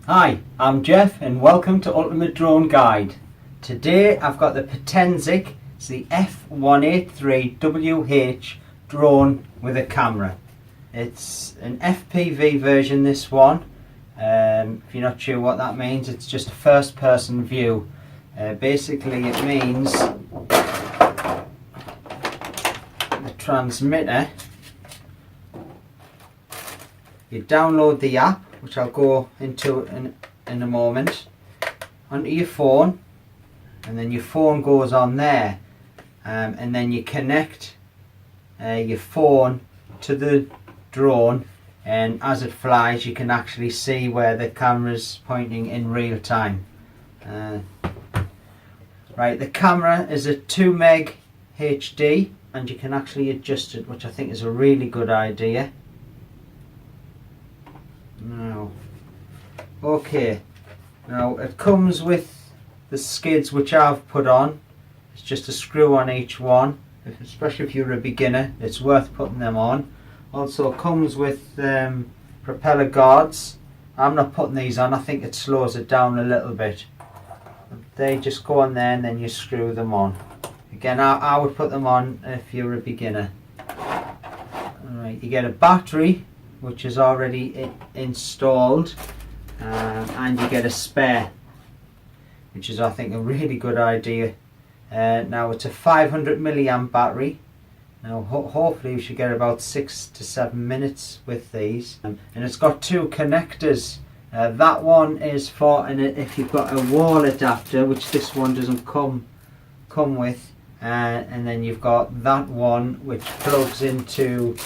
Hi, I'm Jeff and welcome to Ultimate Drone Guide. Today I've got the Potensic, it's the F183WH drone with a camera. It's an FPV version, this one. If you're not sure what that means, it's just a first person view. Basically it means the transmitter, you download the app, which I'll go into in a moment, onto your phone, and then your phone goes on there, and then you connect your phone to the drone, and as it flies you can actually see where the camera's pointing in real time. Right, the camera is a 2 meg HD and you can actually adjust it, which I think is a really good idea. Okay, now it comes with the skids which I've put on. It's just a screw on each one, especially if you're a beginner, it's worth putting them on. Also comes with propeller guards. I'm not putting these on, I think it slows it down a little bit. They just go on there and then you screw them on. Again, I would put them on if you're a beginner. Alright, you get a battery which is already installed, and you get a spare, which is I think a really good idea. Now it's a 500 milliamp battery. Now hopefully you should get about 6 to 7 minutes with these, and it's got two connectors. That one is for, and if you've got a wall adapter, which this one doesn't come with, and then you've got that one which plugs into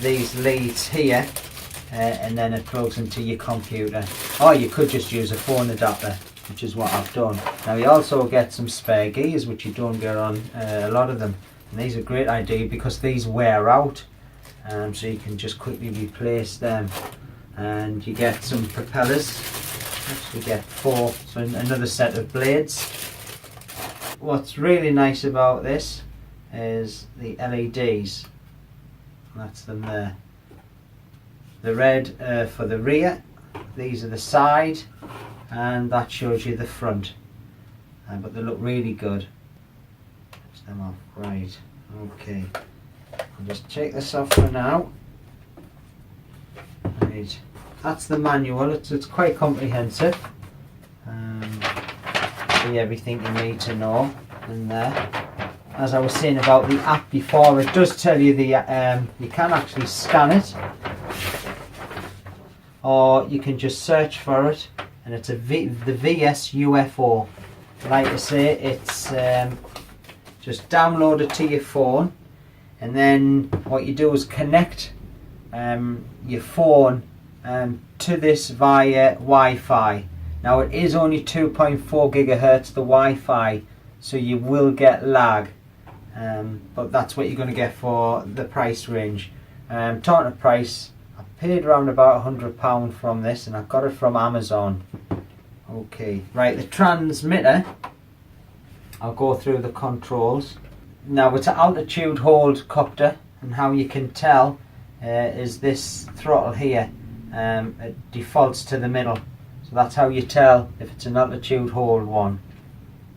these leads here, and then it plugs into your computer, or you could just use a phone adapter, which is what I've done. Now you also get some spare gears, which you don't get on a lot of them, and these are a great idea because these wear out, so you can just quickly replace them. And you get some propellers, actually get 4, so another set of blades. What's really nice about this is the LEDs. That's them there. The red for the rear, these are the side, and that shows you the front. But they look really good. Touch them off. Right, okay. I'll just take this off for now. Right. That's the manual, it's quite comprehensive. See everything you need to know in there. As I was saying about the app before, it does tell you the you can actually scan it, or you can just search for it, and it's the VS UFO. Like I say, it's just download it to your phone, and then what you do is connect your phone to this via Wi-Fi. Now it is only 2.4 gigahertz the Wi-Fi, so you will get lag, but that's what you're going to get for the price range. Talking of price, I paid around about £100 from this, and I got it from Amazon. Okay, right, the transmitter, I'll go through the controls. Now it's an altitude hold copter, and how you can tell is this throttle here. It defaults to the middle, so that's how you tell if it's an altitude hold one.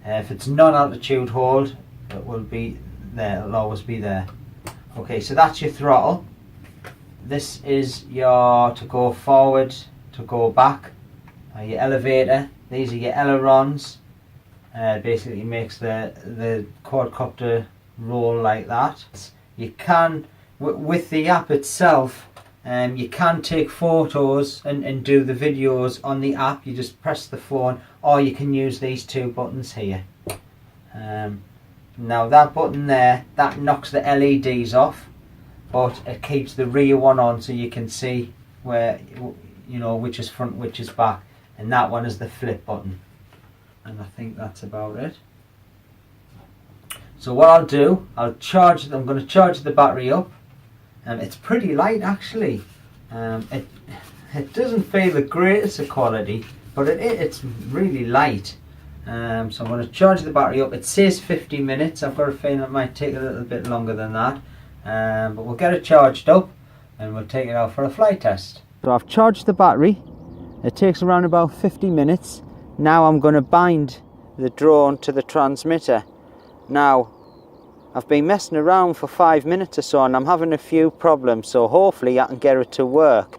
If it's non-altitude hold, it will be there, it'll always be there. Okay, so that's your throttle. This is your to go forward, to go back, your elevator. These are your ailerons. Basically makes the quadcopter roll like that. You can, with the app itself, you can take photos and do the videos on the app. You just press the phone, or you can use these two buttons here. Now that button there, that knocks the LEDs off, but it keeps the rear one on, so you can see where, you know, which is front, which is back. And that one is the flip button. And I think that's about it. So what I'll do, I'm going to charge the battery up. It's pretty light actually. It doesn't feel the greatest of quality, but it's really light. So I'm going to charge the battery up. It says 50 minutes. I've got a feeling it might take a little bit longer than that. But we'll get it charged up and we'll take it out for a flight test. So I've charged the battery. It takes around about 50 minutes. Now I'm going to bind the drone to the transmitter. Now, I've been messing around for 5 minutes or so and I'm having a few problems, so hopefully I can get it to work.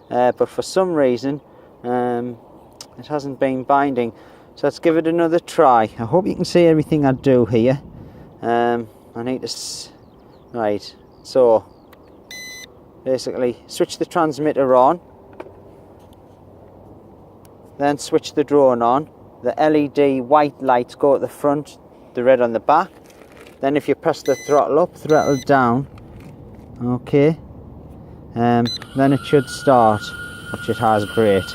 But for some reason, it hasn't been binding. So let's give it another try. I hope you can see everything I do here. I need to... Right, so basically switch the transmitter on. Then switch the drone on. The LED white lights go at the front, the red on the back. Then if you press the throttle up, throttle down, okay, then it should start, which it has. Great.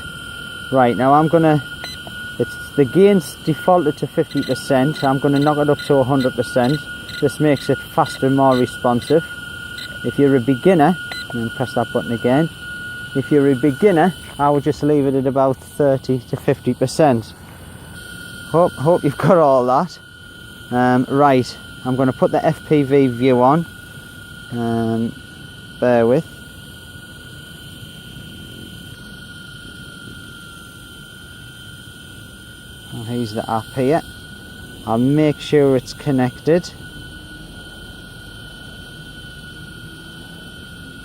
Right, now I'm gonna, the gain's defaulted to 50%, I'm gonna knock it up to 100%. This makes it faster and more responsive. If you're a beginner, then press that button again. If you're a beginner, I would just leave it at about 30 to 50%. Hope you've got all that. Right, I'm going to put the Fpv View on. Bear with. Oh, here's the app here. I'll make sure it's connected,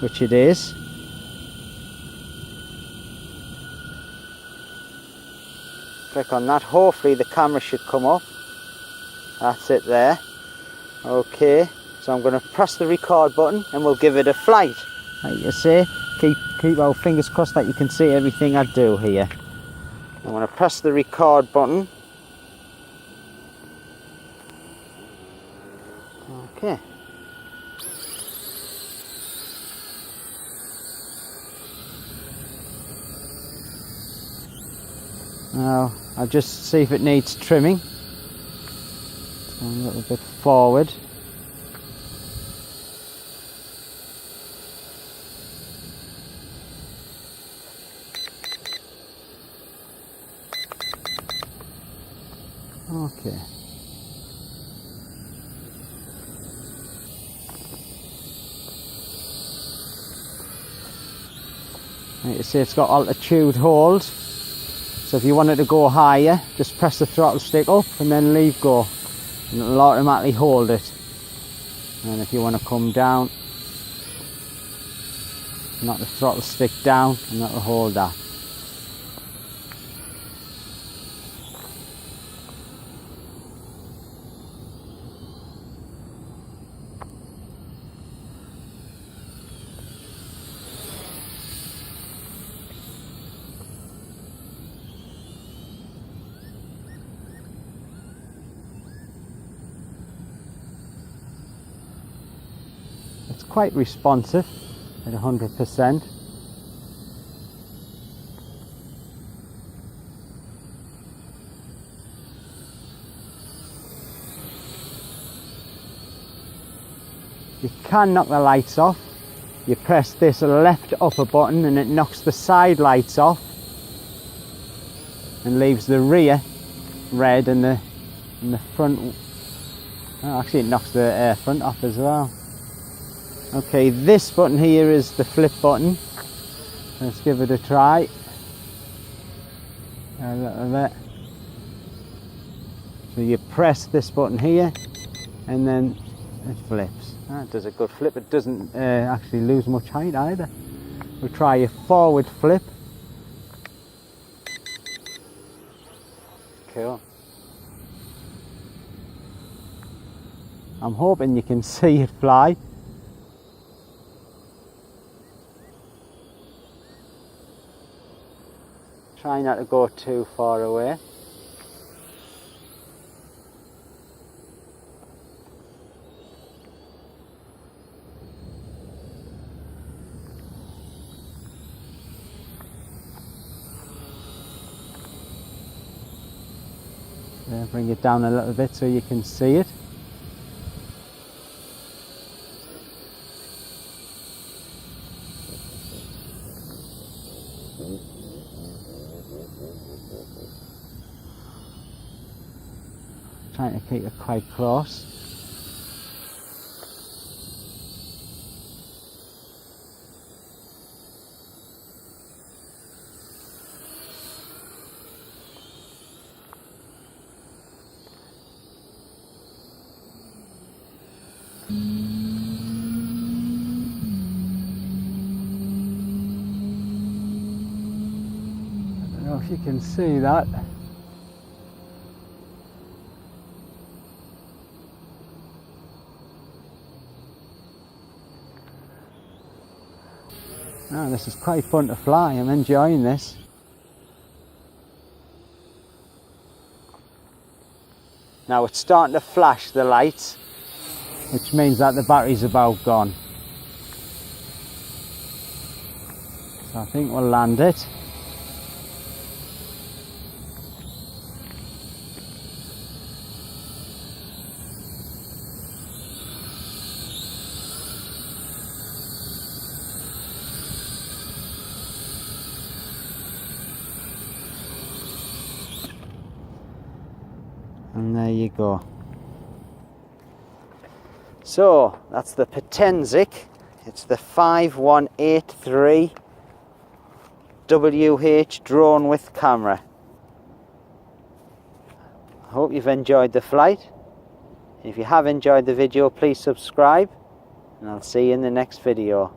which it is. Click on that. Hopefully the camera should come up. That's it there. Okay, so I'm going to press the record button and we'll give it a flight. Like you say, keep our fingers crossed that you can see everything I do here. I'm going to press the record button. Okay. Now, I'll just see if it needs trimming. So a little bit forward. Okay. Like you see, it's got altitude hold. So if you want it to go higher, just press the throttle stick up and then leave go. And it'll automatically hold it. And if you want to come down, knock the throttle stick down and that'll hold that. It's quite responsive at 100%. You can knock the lights off. You press this left upper button and it knocks the side lights off and leaves the rear red and the front. Oh, actually it knocks the front off as well. Okay, this button here is the flip button. Let's give it a try. A little bit. So you press this button here and then it flips. That does a good flip. It doesn't actually lose much height either. We'll try a forward flip. Cool. I'm hoping you can see it fly. Try not to go too far away. Bring it down a little bit so you can see it. Trying to keep it quite close. know if you can see that. Oh, this is quite fun to fly. I'm enjoying this. Now it's starting to flash the lights, which means that the battery's about gone. So I think we'll land it. And there you go. So that's the Potensic. It's the 5183WH drone with camera. I hope you've enjoyed the flight. If you have enjoyed the video, please subscribe, and I'll see you in the next video.